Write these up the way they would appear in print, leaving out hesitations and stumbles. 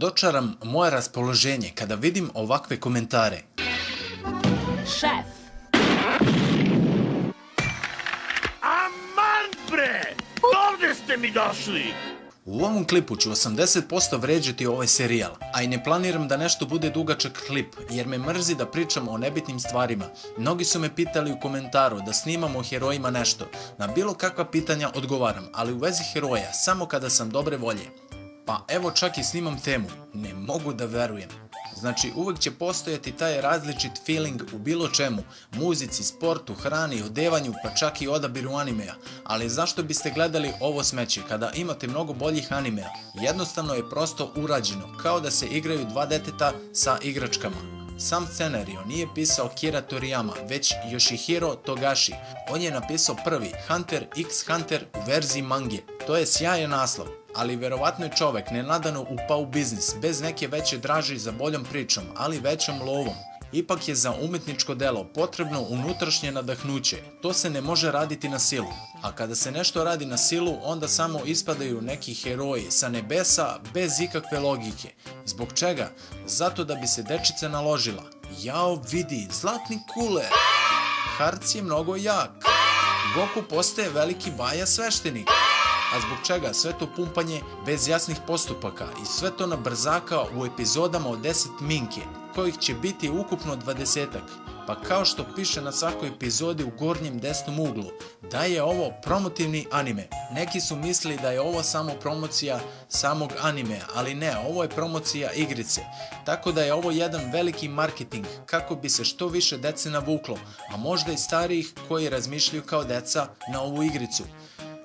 dočaram moje raspoloženje kada vidim ovakve komentare. Šef! Aman bre! Ovdje ste mi došli! U ovom klipu ću 80% vređati ovaj serijal, a i ne planiram da nešto bude dugačak klip, jer me mrzi da pričam o nebitnim stvarima. Mnogi su me pitali u komentaru da snimam o herojima nešto. Na bilo kakva pitanja odgovaram, ali u vezi heroja samo kada sam dobre volje. Pa evo čak i snimam temu. Ne mogu da verujem. Znači uvijek će postojati taj različit feeling u bilo čemu, muzici, sportu, hrani, odevanju, pa čak i odabiru animeja. Ali zašto biste gledali ovo smeće kada imate mnogo boljih animeja? Jednostavno je prosto urađeno, kao da se igraju dva deteta sa igračkama. Sam scenario nije pisao Akira Toriyama, već Yoshihiro Togashi. On je napisao prvi Hunter x Hunter u verziji mange. To je sjajan naslov. Ali verovatno je čovek nenadano upao u biznis, bez neke veće draži za boljom pričom, ali većom lovom. Ipak je za umetničko delo potrebno unutrašnje nadahnuće, to se ne može raditi na silu. A kada se nešto radi na silu, onda samo ispadaju neki heroji sa nebesa bez ikakve logike. Zbog čega? Zato da bi se dečica naložila. Jao vidi, zlatni kuler! Harc je mnogo jak! Goku postaje veliki baja sveštenik! A zbog čega? Sve to pumpanje bez jasnih postupaka i sve to na brzaka u epizodama od 10 minke, kojih će biti ukupno 20-ak. Pa kao što piše na svakoj epizodi u gornjem desnom uglu, da je ovo promotivni anime. Neki su mislili da je ovo samo promocija samog animea, ali ne, ovo je promocija igrice. Tako da je ovo jedan veliki marketing kako bi se što više dece navuklo, a možda i starijih koji razmišljaju kao deca na ovu igricu.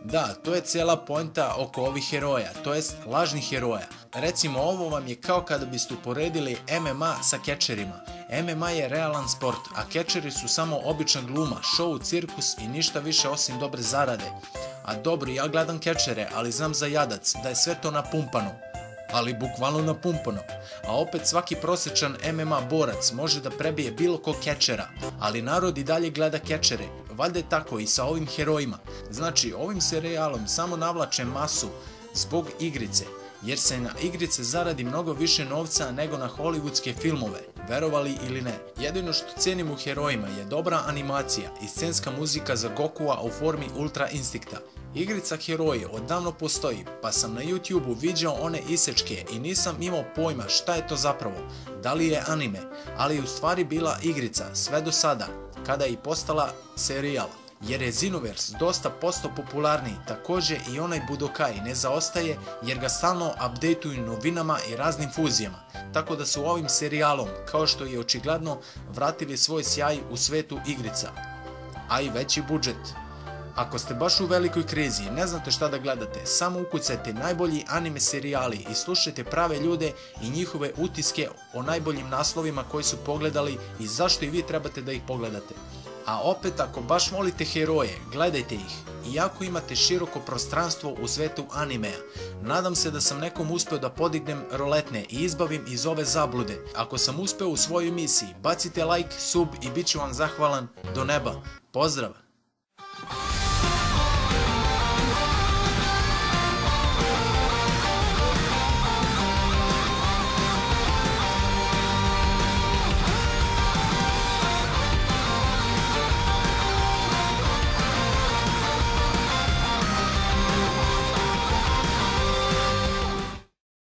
Da, to je cijela pointa oko ovih heroja, to jest lažnih heroja. Recimo ovo vam je kao kada biste uporedili MMA sa kečerima. MMA je realan sport, a kečeri su samo obična gluma, show, cirkus i ništa više osim dobre zarade. A dobro, ja gledam kečere, ali znam za jadac da je sve to napumpano. Ali bukvalno napumpano. A opet svaki prosječan MMA borac može da prebije bilo kog kečera, ali narod i dalje gleda kečere. Valjda je tako i sa ovim herojima. Znači, ovim serijalom samo navlače masu zbog igrice, jer se na igrice zaradi mnogo više novca nego na hollywoodske filmove, verovali ili ne. Jedino što cenim u herojima je dobra animacija i scenska muzika za Gokua u formi Ultra Instinkta. Igrica Heroje odavno postoji, pa sam na YouTube-u viđao one isečke i nisam imao pojma šta je to zapravo, da li je anime, ali je u stvari bila igrica sve do sada, kada je i postala serijal. Jer je Xenoverse dosta posto popularniji, također i onaj Budokai ne zaostaje jer ga stalno updateuju novinama i raznim fuzijama. Tako da su ovim serijalom, kao što je očigledno, vratili svoj sjaj u svetu igrica. A i veći budžet. Ako ste baš u velikoj krizi i ne znate šta da gledate, samo ukucajte najbolji anime serijali i slušajte prave ljude i njihove utiske o najboljim naslovima koji su pogledali i zašto i vi trebate da ih pogledate. A opet, ako baš volite heroje, gledajte ih, iako imate široko prostranstvo u svetu animea. Nadam se da sam nekom uspeo da podignem roletne i izbavim iz ove zablude. Ako sam uspeo u svojoj misiji, bacite like, sub i bit ću vam zahvalan do neba. Pozdrav!